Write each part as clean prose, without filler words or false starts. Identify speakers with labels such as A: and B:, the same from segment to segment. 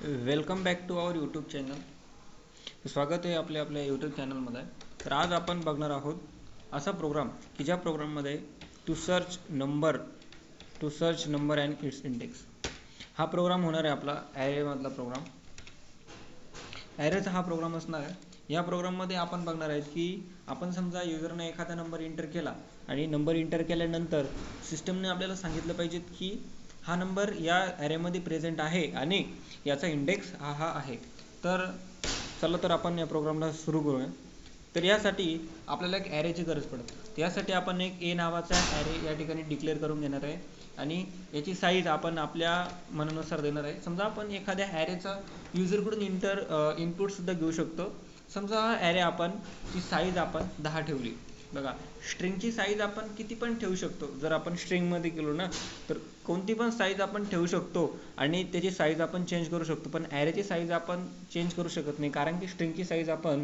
A: Welcome back to our YouTube channel. स्वागत आहे आपल्या यूट्यूब चॅनलमध्ये. तर आज आपण बघणार आहोत असा प्रोग्राम की ज्या प्रोग्राममध्ये to search number and its index हा प्रोग्राम होणार आहे. आपला ॲरेमधला प्रोग्राम, ॲरेचा हा प्रोग्राम असणार आहे. या प्रोग्राममध्ये आपण बघणार आहेत की आपण समजा युजरने एखादा नंबर एंटर केला आणि नंबर एंटर केल्यानंतर सिस्टमने आपल्याला सांगितलं पाहिजे की हा नंबर या ॲरेमध्ये प्रेझेंट आहे आणि याचा इंडेक्स हा आहे. तर चला तर आपण या प्रोग्रामला सुरू करूया. तर यासाठी आपल्याला एक ॲरेची गरज पडते. त्यासाठी आपण एक ए नावाचा ॲरे या ठिकाणी डिक्लेअर करून घेणार आहे आणि याची साईज आपण आपल्या मनानुसार देणार आहे. समजा आपण एखाद्या ॲरेचा युजरकडून इनपुटसुद्धा घेऊ शकतो. समजा हा ॲरे आपण ची साईज आपण 10 ठेवली. बघा, स्ट्रिंगची साईज आपण किती पण ठेवू शकतो. जर आपण स्ट्रिंगमध्ये केलो ना तर कोणती पण साईज आपण ठेवू शकतो आणि त्याची साईज आपण चेंज करू शकतो. पण ॲरेची साईज आपण चेंज करू शकत नाही, कारण की स्ट्रिंगची साईज आपण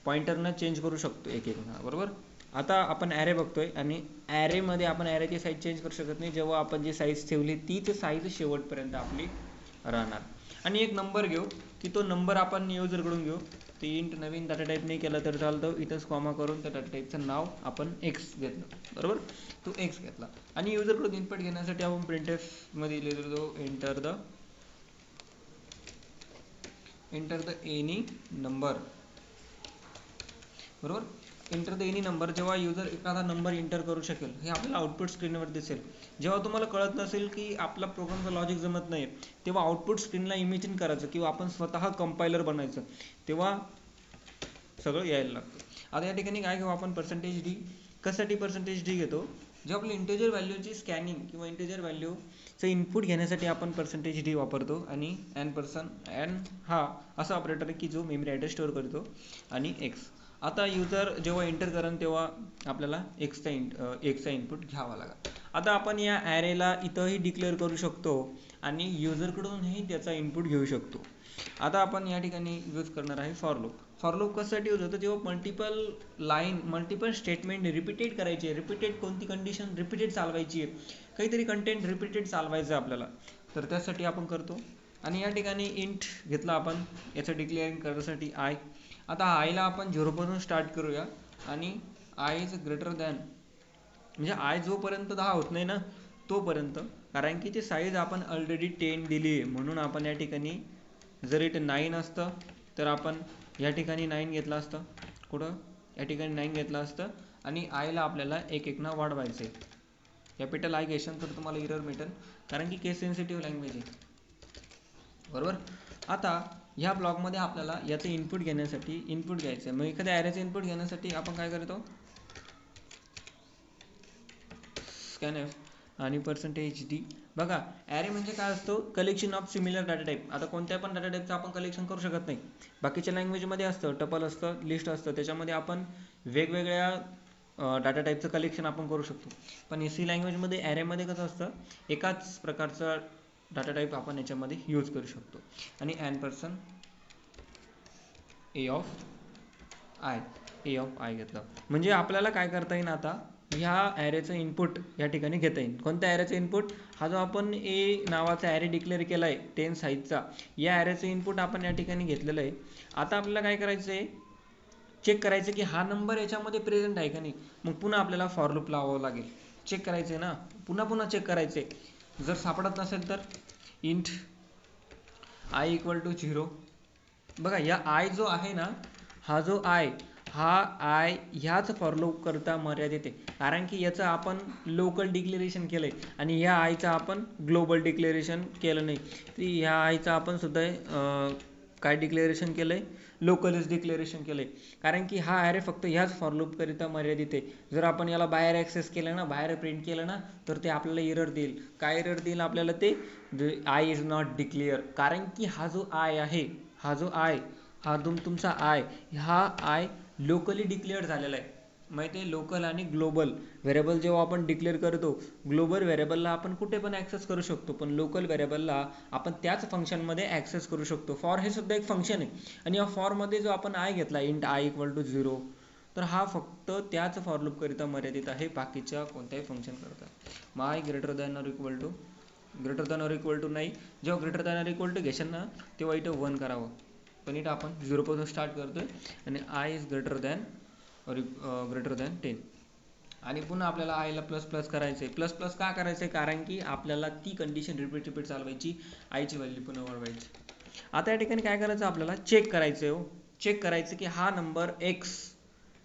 A: पॉइंटरनं चेंज करू शकतो एक बरोबर. आता आपण ॲरे बघतोय आणि ॲरेमध्ये आपण ॲरेची साईज चेंज करू शकत नाही. जेव्हा आपण जी साईज ठेवली तीच साईज शेवटपर्यंत आपली राहणार. आणि एक नंबर घेऊ की तो नंबर आपण युजरकडून घेऊ. ते इंट नवीन डाटा टाईप नाही केला तर चालतं. इथंच कॉमा करून त्या डाटा टाईपचं नाव आपण एक्स घेतलं, बरोबर. तो एक्स घेतला आणि युजरकडून इनपुट घेण्यासाठी आपण प्रिंटएफमध्ये लिहितो एंटर द एनी नंबर, बरोबर. Enter the any number. जेव्हा युजर एखादा नंबर एंटर करू शकेल हे आपल्याला आउटपुट स्क्रीनवर दिसेल. जेव्हा तुम्हाला कळत नसेल की आपला प्रोग्रामचं लॉजिक जमत नाही तेव्हा आउटपुट स्क्रीनला इमेजिन करायचं किंवा आपण स्वतः कंपायलर बनायचं, तेव्हा सगळं यायला लागतं. आता या ठिकाणी काय घेऊ आपण, पर्सेंटेज डी. कशासाठी पर्सेंटेज डी घेतो, जेव्हा आपली इंटिजर व्हॅल्यूची स्कॅनिंग किंवा इंटिजर व्हॅल्यूचं इनपुट घेण्यासाठी आपण पर्सेंटेज डी वापरतो. आणि एन हा असा ऑपरेटर आहे की जो मेमरी ॲड्रेस स्टोअर करतो आणि एक्स. आता युजर जेव्हा एंटर करेन तेव्हा आपल्याला एक्सचा इनपुट घ्यावा लागेल. आता आपण या ॲरेला इथंही डिक्लेअर करू शकतो आणि युजरकडूनही त्याचा इनपुट घेऊ शकतो. आता आपण या ठिकाणी यूज करणार आहे फॉर लूप. फॉर लूप कशासाठी यूज होतं, जेव्हा मल्टिपल स्टेटमेंट रिपीटेड करायची, रिपीटेड कोणती कंडिशन रिपीटेड चालवायची आहे, काहीतरी कंटेंट रिपीटेड चालवायचं आहे आपल्याला, तर त्यासाठी आपण करतो. आणि या ठिकाणी इंट घेतला आपण याचं डिक्लेअरिंग करण्यासाठी आय. आता आयला आपण 0 पासून स्टार्ट करूया आणि आय इज ग्रेटर दॅन, म्हणजे आय जोपर्यंत 10 होत नाही ना तोपर्यंत, कारण की ती साईज आपण ऑलरेडी 10 दिली आहे. म्हणून आपण या ठिकाणी जर इथे 9 असतं तर आपण या ठिकाणी 9 घेतलं असतं. कुठं या ठिकाणी 9 घेतलं असतं आणि आयला आपल्याला एक ना वाढवायचं आहे. कॅपिटल आय घेशन तर तुम्हाला एरर मिळेल, कारण की केस सेन्सिटिव्ह लँग्वेज आहे, बरोबर. आता ह्या ब्लॉकमध्ये आपल्याला याचं इनपुट घ्यायचं आहे. मग एखाद्या ॲरेचं इनपुट घेण्यासाठी आपण काय करतो, स्कॅनएफ आणि पर्सेंटेज डी. बघा, ॲरे म्हणजे काय असतो, collection of similar data type. आता कोणत्या पण डाटा टाईपचं आपण कलेक्शन करू शकत नाही. बाकीच्या लँग्वेजमध्ये असतं, टपल असतं, लिस्ट असतं, त्याच्यामध्ये आपण वेगवेगळ्या डाटा टाईपचं कलेक्शन आपण करू शकतो. पण सी लँग्वेजमध्ये ॲरेमध्ये कसं असतं, एकाच प्रकारचं डाटा टाईप आपण याच्यामध्ये यूज करू शकतो. आणि ॲन ए ऑफ आय घेतलं म्हणजे आपल्याला काय करता येईल, आता ह्या ॲरेचं इनपुट या ठिकाणी घेता येईल. कोणत्या ॲरेचं इनपुट, हा जो आपण ए नावाचा ॲरे डिक्लेअर केला आहे 10 साईजचा, या ॲरेचं इनपुट आपण या ठिकाणी घेतलेलं आहे. आता आपल्याला काय करायचं आहे, चेक करायचं की हा नंबर याच्यामध्ये प्रेझेंट आहे का नाही. मग पुन्हा आपल्याला फॉर लूप लावावं लागेल, चेक करायचं आहे ना, पुन्हा चेक करायचं आहे. जर सापडत नसेल तर इंट आय इक्वल टू 0. बघा, या आय जो आहे ना, हा आय ह्याच फॉर लूप करता मर्यादित आहे, कारण की याचं आपण लोकल डिक्लेरेशन केलं आहे आणि ह्या आयचं आपण ग्लोबल डिक्लेरेशन केलं नाही. तर ह्या आयचं आपण सुद्धा काय डिक्लेरेशन केलं आहे, लोकलच डिक्लेरेशन केलं आहे, कारण की हा ॲरे फक्त ह्याच फॉर लूप करिता मर्यादित आहे. जर आपण याला बाहेर ॲक्सेस केलं ना, बाहेर प्रिंट केलं ना, तर ते आपल्याला एरर देईल. काय एरर देईल आपल्याला, ते आय इज नॉट डिक्लेअर. कारण की हा जो आय आहे, हा तुमचा आय, हा आय लोकली डिक्लेअर झालेला आहे. माहिती आहे, लोकल आणि ग्लोबल व्हेरिएबल जेव्हा आपण डिक्लेअर करतो, ग्लोबल व्हेरिएबलला आपण कुठे पण ॲक्सेस करू शकतो, पण लोकल व्हेरिएबलला आपण त्याच फंक्शनमध्ये ॲक्सेस करू शकतो. फॉर हे सुद्धा एक फंक्शन आहे आणि या फॉरमध्ये जो आपण आय घेतला, इंट आय इक्वल टू 0, तर हा फक्त त्याच फॉर लूप करिता मर्यादित आहे, बाकीच्या कोणत्याही फंक्शन करता. मग i greater than or equal to greater than or equal to नाही, जेव्हा greater than or equal to घेशाल ना तेव्हा इथं 1 करावं, पण इथं आपण 0 पासून स्टार्ट करतोय आणि I is greater than or greater than 10. आणि पुन्हा आपल्याला आयला प्लस प्लस करायचं आहे. प्लस प्लस का करायचं आहे? कारण की आपल्याला ती कंडिशन रिपीट चालवायची, आयची व्हॅल्यू पुन्हा वाढवायची. आता या ठिकाणी काय करायचं आपल्याला? चेक करायचं आहे. चेक करायचं की हा नंबर एक्स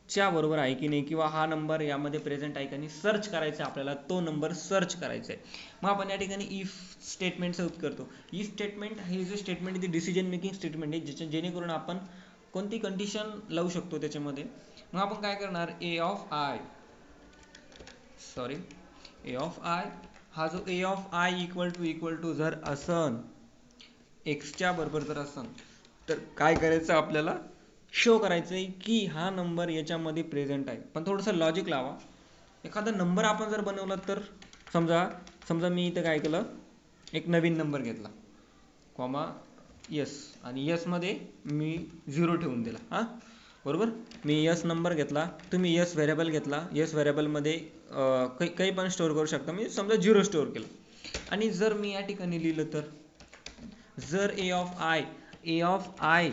A: च्या बरोबर आहे की नाही, किंवा हा नंबर यामध्ये प्रेझेंट आहे की नाही, सर्च करायचं आहे आपल्याला, तो नंबर सर्च करायचा आहे. मग आपण या ठिकाणी इफ स्टेटमेंटचा यूज करतो. इफ स्टेटमेंट हे जे स्टेटमेंट आहे ते डिसिजन मेकिंग स्टेटमेंट आहे, जेणेकरून आपण कोणती कंडिशन लावू शकतो त्याच्यामध्ये. मग आपण काय करणार? ए ऑफ आय हा जो ए ऑफ आय इक्वल टू जर असन एक्सच्या बरोबर जर असन, तर काय करायचं आपल्याला? शो करायचं आहे की हा नंबर याच्यामध्ये प्रेझेंट आहे. पण थोडंसं लॉजिक लावा. एखादा नंबर आपण जर बनवला तर समजा मी इथं काय केलं, एक नवीन नंबर घेतला कॉमा यस, आणि यसमध्ये मी 0 ठेवून दिला. हां बरोबर, मी यस नंबर घेतला, तुम्ही यस व्हेरिएबल घेतला, यस व्हेरिएबलमध्ये काही पण स्टोअर करू शकता, मी समजा 0 स्टोअर केलं. आणि जर मी या ठिकाणी लिहिलं तर जर ए ऑफ आय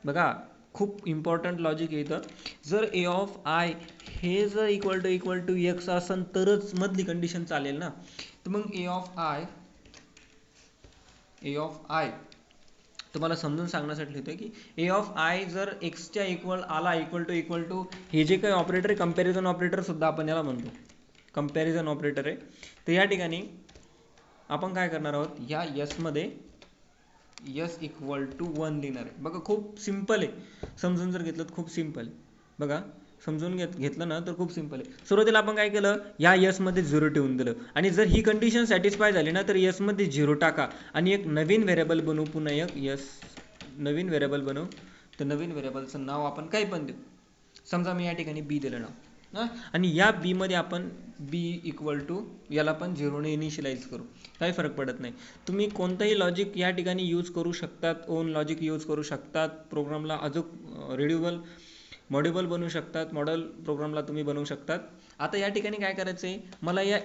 A: बघा, खूप इम्पॉर्टंट लॉजिक आहे इथं. जर ए ऑफ आय हे जर इक्वल टू एक्स असेल तरच मधली कंडिशन चालेल ना. तर मग ए ऑफ आय तुम्हाला समजून सांगण्यासाठी लिहितोय की ए ऑफ आय जर एक्सच्या इक्वल आला इक्वल टू हे जे काही ऑपरेटर आहे, कंपॅरिझन ऑपरेटर सुद्धा आपण याला म्हणतो, कंपॅरिझन ऑपरेटर आहे. तर या ठिकाणी आपण काय करणार आहोत, या यसमध्ये यस इक्वल टू 1 लिहिणार आहे. बघा खूप सिम्पल आहे, समजून जर घेतलं तर खूप सिम्पल आहे. बघा समजून घेतलं ना तर खूप सिम्पल आहे. सुरुवातीला आपण काय केलं, या यसमध्ये 0 ठेवून दिलं, आणि जर ही कंडिशन सॅटिस्फाय झाली ना तर यसमध्ये 0 टाका आणि एक नवीन व्हेरिएबल बनवू, पुन्हा एक यस नवीन व्हेरिएबल बनवू. तर नवीन व्हेरिएबलचं नाव आपण काय पण देऊ. समजा मी या ठिकाणी बी दिलं नाव, आणि या बी मध्ये आपण बी इक्वल टू याला पण 0 ने इनिशियलाइज करू, काही फरक पडत नाही. तुम्ही कोणतंही लॉजिक या ठिकाणी यूज करू शकतात, ओन लॉजिक यूज करू शकतात, प्रोग्रामला अजून रिड्युबल मॉड्युबल बनवू शकतात, मॉडेल प्रोग्रामला तुम्ही बनवू शकतात. आता या ठिकाणी काय करायचं आहे, मला या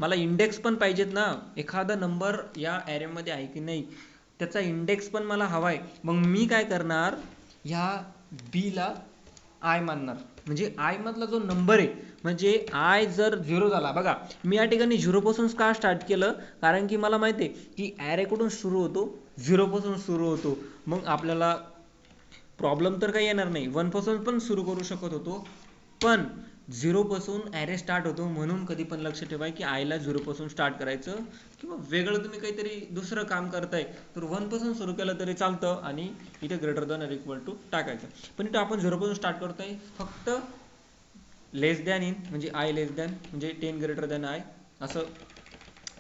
A: मला इंडेक्स पण पाहिजेत ना, एखादा नंबर या ॲरेमध्ये आहे की नाही त्याचा इंडेक्स पण मला हवा आहे. मग मी काय करणार, ह्या बीला आय मानणार, म्हणजे आय मधला जो नंबर आहे, म्हणजे आय जर 0 झाला, बघा मी या ठिकाणी 0 पासून का स्टार्ट केलं, कारण की मला माहिती आहे की ॲरे कुठून सुरू होतो, 0 पासून सुरू होतो. मग आपल्याला प्रॉब्लेम तर काही येणार नाही, 1 पासून पण सुरू करू शकत होतो, पण 0 पासून ॲरे स्टार्ट होतो. म्हणून कधी पण लक्ष ठेवा की आयला 0 पासून स्टार्ट करायचं, किंवा वेगळं तुम्ही काहीतरी दुसरं काम करताय तर 1 पासून सुरू केलं तरी चालतं, आणि इथे greater than or equal to टाकायचं. पण इथं आपण 0 पासून स्टार्ट करतोय, फक्त लेस दॅन इन म्हणजे आय लेस दॅन म्हणजे 10 ग्रेटर दॅन आय असं,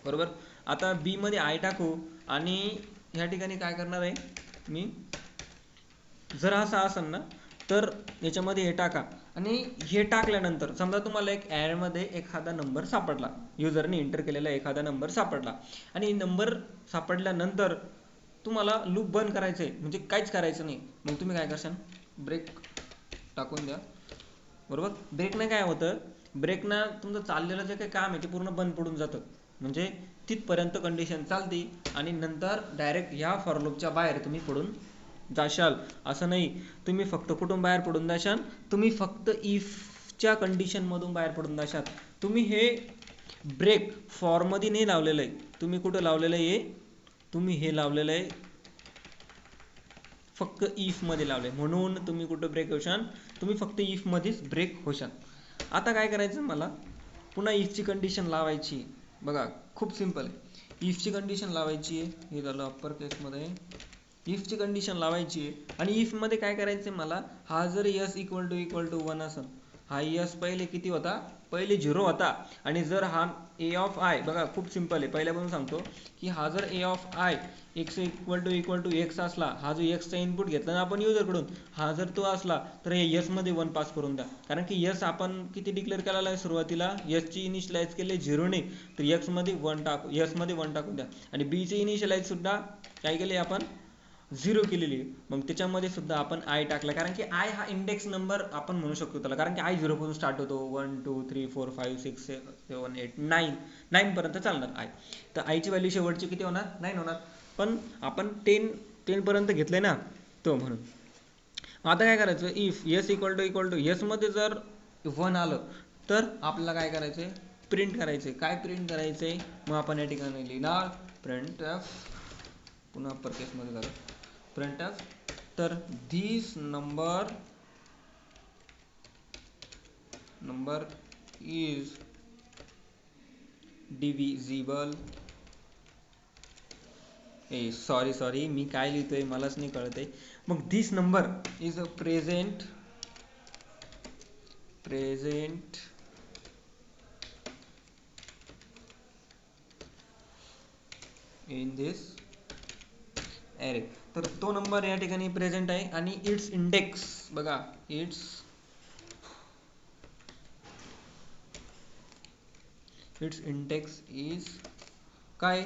A: बरोबर. आता बी मध्ये आय टाकू, आणि ह्या ठिकाणी काय करणार आहे मी, जर असं असेल ना तर याच्यामध्ये हे टाका, आणि हे टाकल्यानंतर समजा तुम्हाला एक ॲरेमध्ये एखादा नंबर सापडला, युजरने एंटर केलेला एखादा नंबर सापडला, आणि नंबर सापडल्यानंतर तुम्हाला लूप बंद करायचं आहे, म्हणजे काहीच करायचं नाही. मग तुम्ही काय करशाल, ब्रेक टाकून द्या, बरोबर. ब्रेकनं काय होतं, ब्रेकनं तुमचं चाललेलं जे काही काम आहे ते पूर्ण बंद पडून जातं, म्हणजे तिथपर्यंत कंडिशन चालते, आणि नंतर डायरेक्ट ह्या फॉर लूपच्या बाहेर तुम्ही पडून जाशाल. असं नाही, तुम्ही फक्त कुठून बाहेर पडून जाशाल, तुम्ही फक्त इफच्या कंडिशनमधून बाहेर पडून जाशाल. तुम्ही हे ब्रेक फॉरमध्ये नाही लावलेलं आहे, तुम्ही कुठं लावलेलं आहे, तुम्ही हे लावलेलं आहे फक्त इफमध्ये लावलंय, म्हणून तुम्ही कुठं ब्रेक होशाल, तुम्ही फक्त इफमध्येच ब्रेक होशाल. आता काय करायचं, मला पुन्हा इफची कंडिशन लावायची. बघा खूप सिम्पल आहे, इफची कंडिशन लावायची आहे, हे झालं अप्पर केसमध्ये, इफची कंडिशन लावायची आहे. आणि इफमध्ये काय करायचं मला, हा जर यस इक्वल टू 1 असेल, हा यस पहिले किती होता, पहिले 0 होता, आणि जर हा ए ऑफ आय, बघा खूप सिम्पल आहे, पहिल्यापासून सांगतो की हा जर a of i x equal to x असला, हा जो एक्सचा इनपुट घेतला ना आपण युजरकडून, हा जर तो असला तर हे यस मध्ये 1 पास करून द्या. कारण की यस आपण किती डिक्लेअर केलेला आहे सुरुवातीला, यसची इनिशियलाइज केले 0 ने, तर यस मध्ये 1 टाकून द्या. आणि बी चे इनिशियलाइज सुद्धा काय केले आपण, 0 केलेली आहे, मग त्याच्यामध्ये सुद्धा आपण आय टाकला, कारण की आय हा इंडेक्स नंबर आपण म्हणू शकतो त्याला, कारण की आय 0 पासून स्टार्ट होतो. 1 2 3 4 5 6 7 8 9 पर्यंत चालणार आय. तर आयची व्हॅल्यू शेवटची किती होणार? 9 होणार. पण आपण 10 पर्यंत घेतलंय ना, तो म्हणून. आता काय करायचं, if S equal to S मध्ये जर 1 आलं तर आपल्याला काय करायचंय, प्रिंट करायचंय. काय प्रिंट करायचंय? मग आपण या ठिकाणी लिहिणार प्रिंट एफ, पुन्हा अप्पर केस मध्ये झालं, प्रिंट एफ. तर this number is divisible. Sorry मी काय लिहितोय मलाच नाही कळतंय. मग this number is a present in this array. तर तो नंबर या ठिकाणी प्रेझेंट आहे आणि इट्स इंडेक्स बघा, इट्स इंडेक्स इज काय,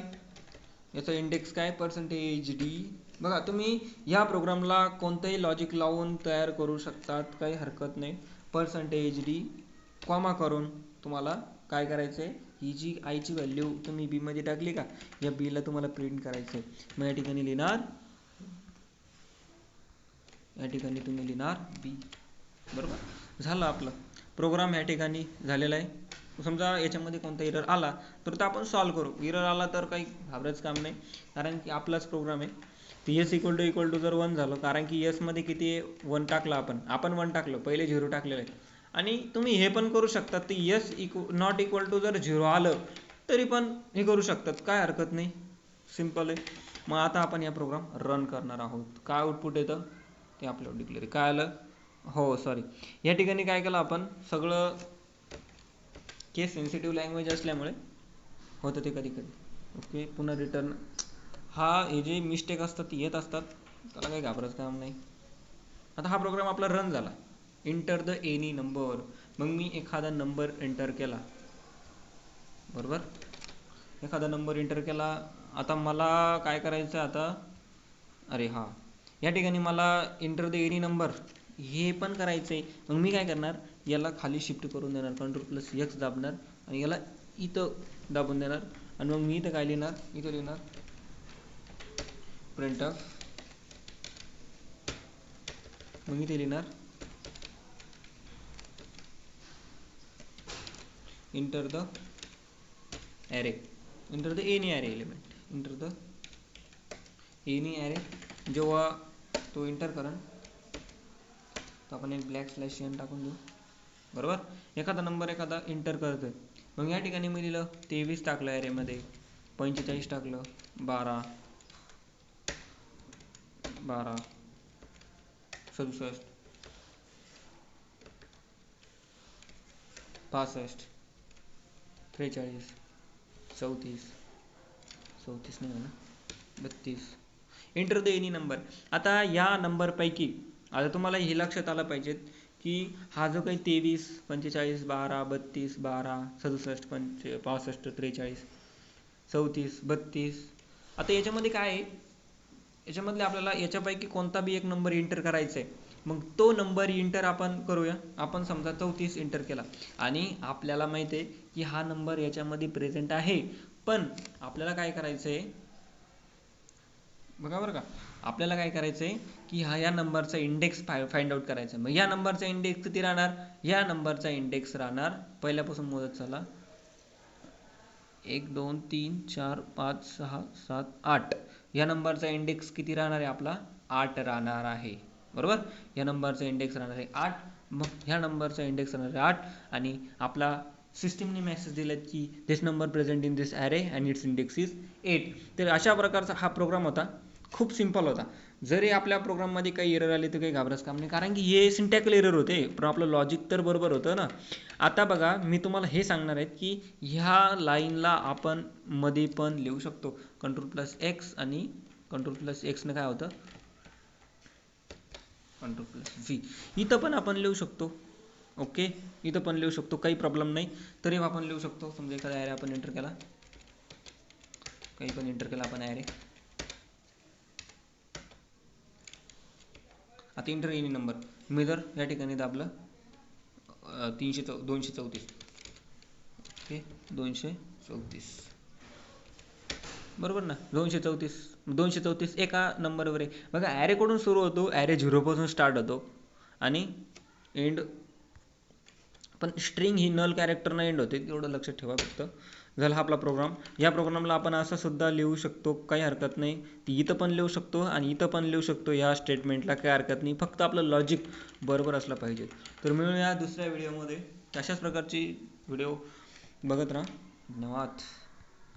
A: याचा इंडेक्स काय, पर्सेंटेज डी. बघा तुम्ही या प्रोग्रामला कोणतंही लॉजिक लावून तयार करू शकतात, काही हरकत नाही. पर्सेंटेज डी कॉमा करून तुम्हाला काय करायचंय, ही जी आयची व्हॅल्यू तुम्ही बी मध्ये टाकली का, या बी ला तुम्हाला प्रिंट करायचंय. मग या ठिकाणी लिहिणार, या ठिकाणी तुम्ही लिहिणार बी. बरोबर झालं आपलं प्रोग्राम या ठिकाणी झालेला आहे. समजा याच्यामध्ये कोणता एरर आला तर तो आपण सॉल्व्ह करू. एरर आला तर काही घाबरायचं काम नाही, कारण की आपलाच प्रोग्राम आहे. टी एस इक्वल टू जर 1 झालं, कारण की एस मध्ये किती आहे, 1 टाकलं आपण 1 टाकलं, पहिले 0 टाकलेलं आहे. आणि तुम्ही हे पण करू शकतात, ते एस नॉट इक्वल टू जर 0 आलं तरी पण हे करू शकतात, काय हरकत नाही, सिम्पल आहे. मग आता आपण या प्रोग्राम रन करणार आहोत. काय आउटपुट येतं ते आपल्याला डिक्लेअर काय आलं. हो सॉरी, या ठिकाणी काय केलं आपण, सगळं केस सेन्सिटिव्ह लँग्वेज असल्यामुळे होतं ते कधी कधी. ओके, पुन्हा रिटर्न. हे जे मिस्टेक असतात ती येत असतात, त्याला काही घाबरायचं काम नाही. आता हा प्रोग्राम आपला रन झाला. Enter the any number. मग मी एखादा नंबर एंटर केला, बरोबर, एखादा नंबर एंटर केला. आता मला काय करायचं आता, अरे हा, या ठिकाणी मला एंटर द एनी नंबर हे पण करायचंय. मग मी काय करणार, याला खाली शिफ्ट करून देणार, Ctrl+X दाबणार आणि याला इथं दाबून देणार. आणि मग मी इथं काय लिहिणार, इथं लिहिणार प्रिंट ऑफ. मग इथे लिहिणार enter the array, enter the any array element, enter the any array. जेव्हा तो इंटर करण तर आपण एक ब्लॅक स्लॅश एन टाकून देऊ. बरोबर, एखादा नंबर एखादा इंटर करतोय. मग या ठिकाणी मी लिहिलं 23 टाकलं ॲरेमध्ये, 45 टाकलं, 12 67 65 43 34 नाही ना 32. Enter the any number. आता या नंबरपैकी आता तुम्हाला हे लक्षात आलं पाहिजे की हा जो काही 23 45 12 32 12 67 65 43 34 32, आता याच्यामध्ये काय आहे, याच्यामधले आपल्याला याच्यापैकी कोणता बी एक नंबर एंटर करायचा आहे. मग तो नंबर एंटर आपण करूया. आपण समजा 34 एंटर केला आणि आपल्याला माहिती आहे की हा नंबर याच्यामध्ये प्रेझेंट आहे, पण आपल्याला काय करायचंय बघा बरं का, आपल्याला काय करायचंय की या नंबरचा इंडेक्स फाइंड आउट करायचा. मग या नंबरचा इंडेक्स किती राहणार, या नंबरचा इंडेक्स राहणार, पहिल्यापासून मोजत चला, 1 2 3 4 5 6 7 8. या नंबरचा इंडेक्स किती राहणार आहे आपला, 8 राहणार आहे. बरोबर, या नंबरचा इंडेक्स राहणार आहे 8. मग ह्या नंबरचा इंडेक्स राहणार आहे 8 आणि आपला सिस्टीमने मेसेज दिलेत की this number present in this array and its index is 8. तर अशा प्रकारचा हा प्रोग्राम होता, खूप सिंपल होता. जरी आपल्या प्रोग्राममध्ये काही एरर आले तर काही घाबरायचं काम नाही, कारण की हे सिंटॅक्ल एरर होते, पण आपलं लॉजिक तर बरोबर होतं ना. आता बघा मी तुम्हाला हे सांगणार आहे की ह्या लाईनला आपण मध्ये पण लिहू शकतो. Ctrl+X आणि Ctrl+X ने काय होतं, Ctrl+V. इथं पण आपण लिहू शकतो. ओके, इथं पण लिहू शकतो, काही प्रॉब्लेम नाही. तरी आपण लिहू शकतो. समजा एखादा ॲरे आपण एंटर केला, काही पण एंटर केला आपण ॲरे, आता इंटर एनी नंबर मी जर या ठिकाणी दाबलं 234 ओके 234 बरोबर ना 234 एका नंबरवर आहे बघा. ॲरेकडून सुरू होतो, ॲरे 0 पासून स्टार्ट होतो आणि एंड पण स्ट्रिंग ही नल कॅरेक्टरनं एंड होते, तेवढं लक्षात ठेवा फक्त. झाला आपला प्रोग्राम. या प्रोग्रामला आपण असं सुद्धा लिहू शकतो, काही हरकत नाही. इथं पण लिहू शकतो आणि इथं पण लिहू शकतो या स्टेटमेंटला, काही हरकत नाही. फक्त आपलं लॉजिक बरोबर असलं पाहिजे. तर मिळूया दुसऱ्या व्हिडिओमध्ये. अशाच प्रकारची व्हिडिओ बघत राहा. धन्यवाद.